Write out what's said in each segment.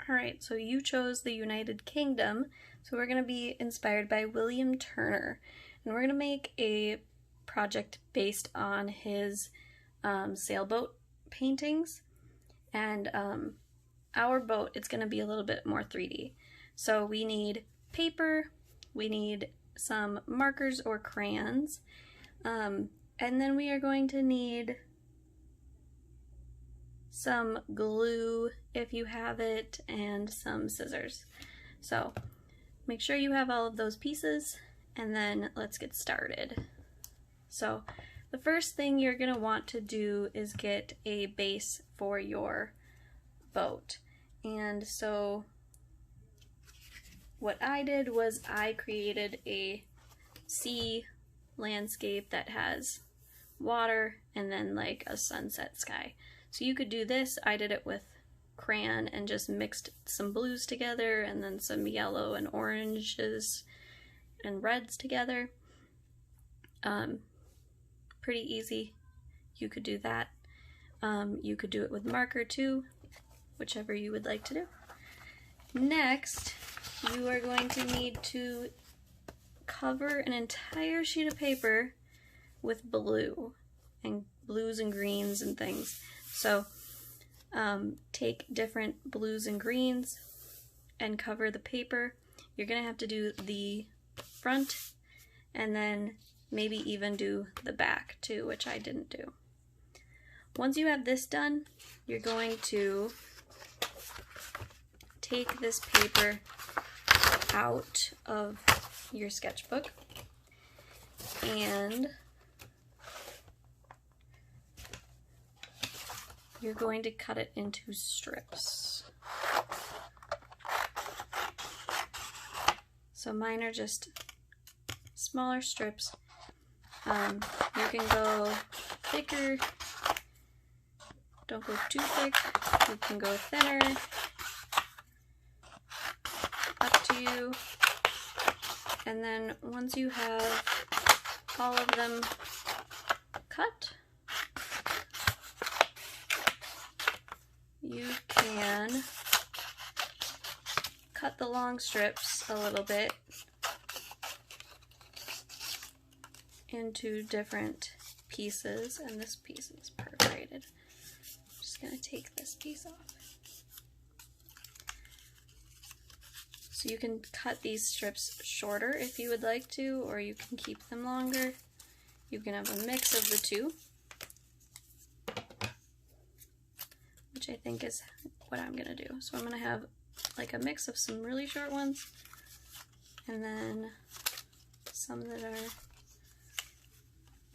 Alright, so you chose the United Kingdom, so we're going to be inspired by William Turner, and we're going to make a project based on his sailboat paintings, and our boat, it's going to be a little bit more 3D. So we need paper, we need some markers or crayons, and then we are going to need some glue if you have it, and some scissors. So make sure you have all of those pieces, and then let's get started. So the first thing you're going to want to do is get a base for your boat. And so what I did was I created a sea landscape that has water and then like a sunset sky. So you could do this. I did it with crayon and just mixed some blues together and then some yellow and oranges and reds together. Pretty easy. You could do that. You could do it with marker too, whichever you would like to do. Next, you are going to need to cover an entire sheet of paper with blue and blues and greens and things. So take different blues and greens and cover the paper. You're going to have to do the front and then maybe even do the back too, which I didn't do. Once you have this done, you're going to take this paper out of your sketchbook and you're going to cut it into strips. So mine are just smaller strips. You can go thicker, don't go too thick, you can go thinner, up to you. And then once you have all of them cut, you can cut the long strips a little bit into different pieces, and this piece is perforated. I'm just going to take this piece off. So you can cut these strips shorter if you would like to, or you can keep them longer. You can have a mix of the two, which I think is what I'm going to do. So I'm going to have like a mix of some really short ones and then some that are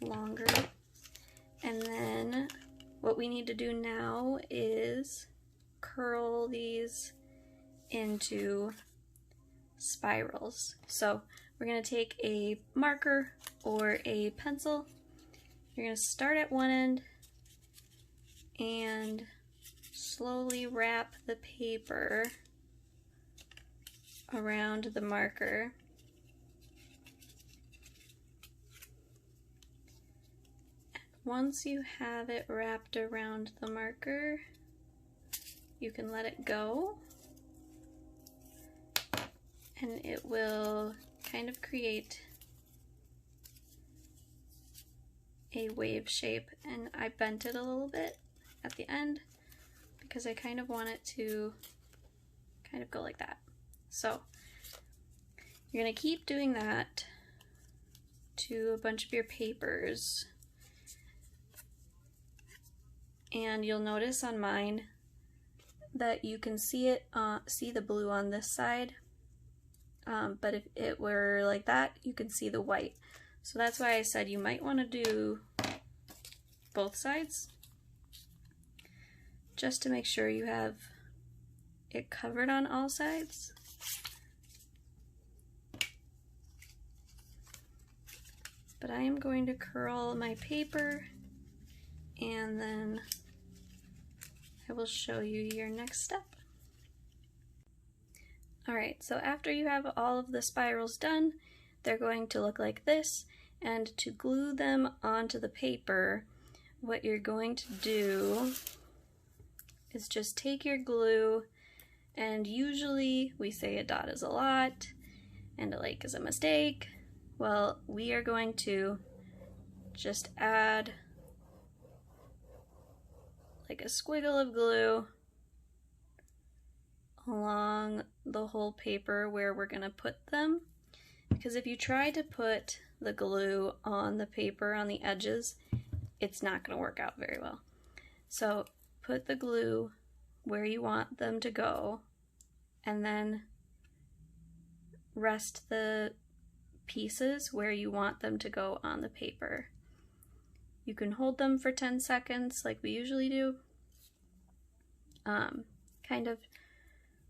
longer. And then what we need to do now is curl these into spirals. So we're going to take a marker or a pencil. You're going to start at one end and slowly wrap the paper around the marker. Once you have it wrapped around the marker, you can let it go, and it will kind of create a wave shape. And I bent it a little bit at the end because I kind of want it to kind of go like that. So you're going to keep doing that to a bunch of your papers. And you'll notice on mine that you can see the blue on this side, but if it were like that, you can see the white. So that's why I said you might want to do both sides, just to make sure you have it covered on all sides. But I am going to curl my paper, and then I will show you your next step. Alright, so after you have all of the spirals done, they're going to look like this, and to glue them onto the paper, what you're going to do is just take your glue and And usually we say a dot is a lot and a like is a mistake. Well, we are going to just add like a squiggle of glue along the whole paper where we're going to put them. Because if you try to put the glue on the paper on the edges, it's not going to work out very well. So put the glue where you want them to go, and then rest the pieces where you want them to go on the paper. You can hold them for 10 seconds like we usually do. Kind of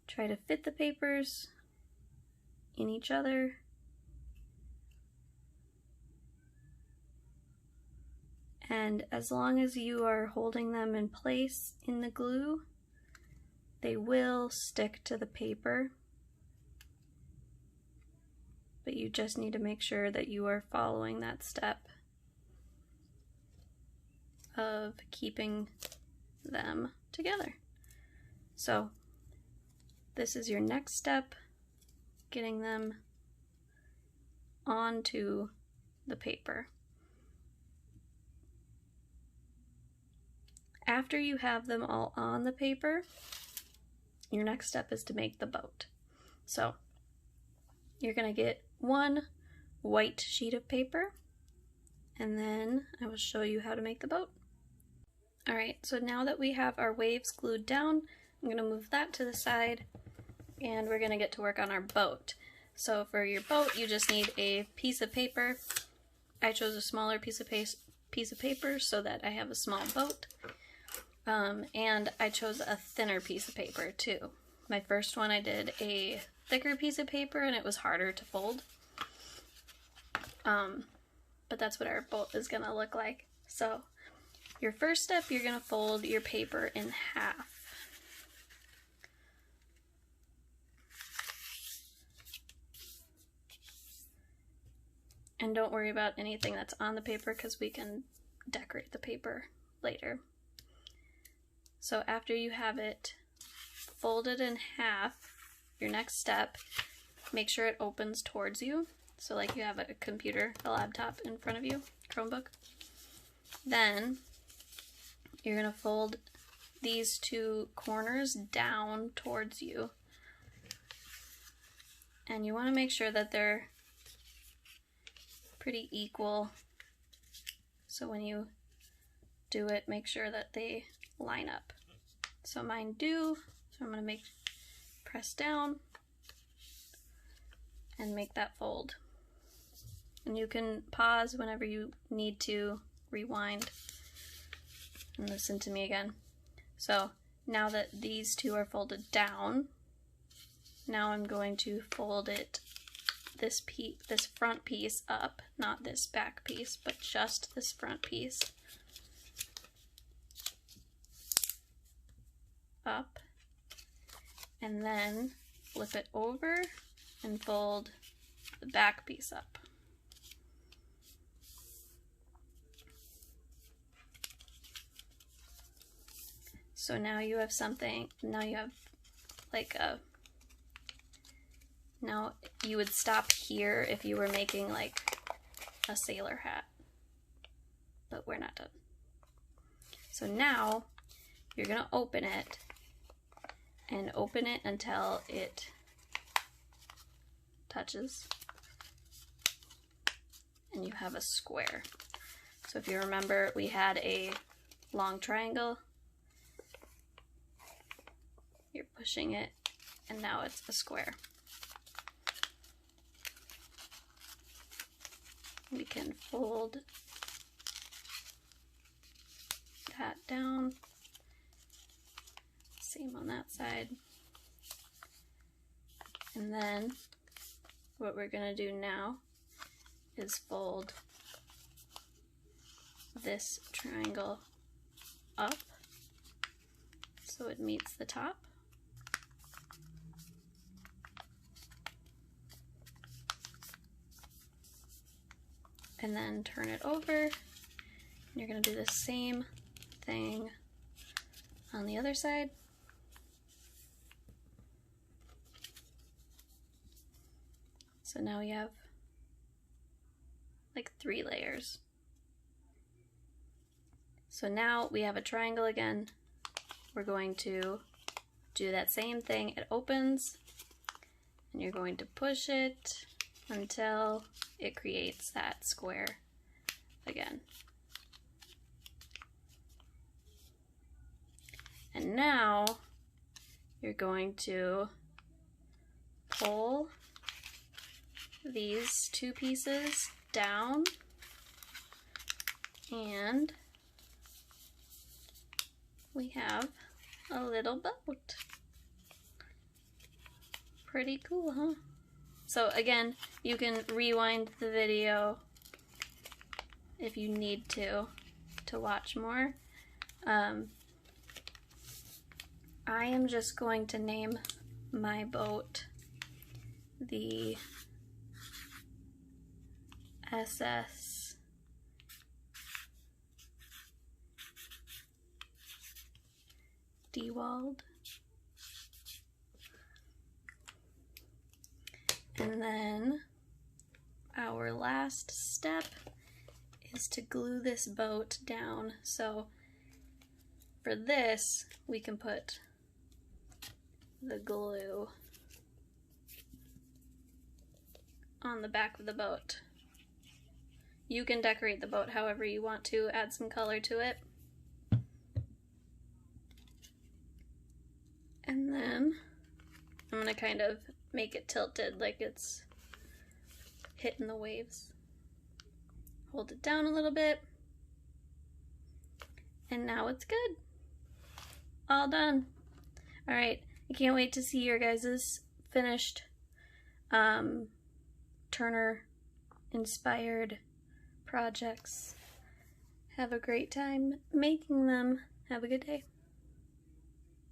try to fit the papers in each other. And as long as you are holding them in place in the glue, they will stick to the paper. But you just need to make sure that you are following that step of keeping them together. So this is your next step, getting them onto the paper. After you have them all on the paper, your next step is to make the boat. So you're going to get one white sheet of paper, and then I will show you how to make the boat. Alright, so now that we have our waves glued down, I'm going to move that to the side, and we're going to get to work on our boat. So for your boat, you just need a piece of paper. I chose a smaller piece of paper so that I have a small boat. And I chose a thinner piece of paper too. My first one I did a thicker piece of paper and it was harder to fold. But that's what our boat is gonna look like. So your first step, you're gonna fold your paper in half. And don't worry about anything that's on the paper because we can decorate the paper later. So after you have it folded in half, your next step, make sure it opens towards you. So like you have a computer, a laptop in front of you, Chromebook. Then you're gonna fold these two corners down towards you. And you wanna make sure that they're pretty equal. So when you do it, make sure that they line up. So mine do, so I'm going to press down and make that fold. And you can pause whenever you need to rewind and listen to me again. So now that these two are folded down, now I'm going to fold it, this front piece up, not this back piece, but just this front piece up, and then flip it over and fold the back piece up. So now you have something, now you have like now you would stop here if you were making like a sailor hat, but we're not done. So now you're gonna open it and open it until it touches and you have a square. So if you remember, we had a long triangle. You're pushing it and now it's a square. We can fold that down. Same on that side. And then what we're going to do now is fold this triangle up so it meets the top. And then turn it over. And you're going to do the same thing on the other side. So now we have like 3 layers. So now we have a triangle again. We're going to do that same thing. It opens, and you're going to push it until it creates that square again. And now you're going to pull these 2 pieces down, and we have a little boat. Pretty cool, huh? So again, you can rewind the video if you need to watch more. I am just going to name my boat the SS Dewald. And then our last step is to glue this boat down. So for this, we can put the glue on the back of the boat. You can decorate the boat however you want to, add some color to it. And then I'm gonna kind of make it tilted like it's hitting the waves. Hold it down a little bit. And now it's good. All done. All right, I can't wait to see your guys' finished Turner inspired projects. Have a great time making them. Have a good day.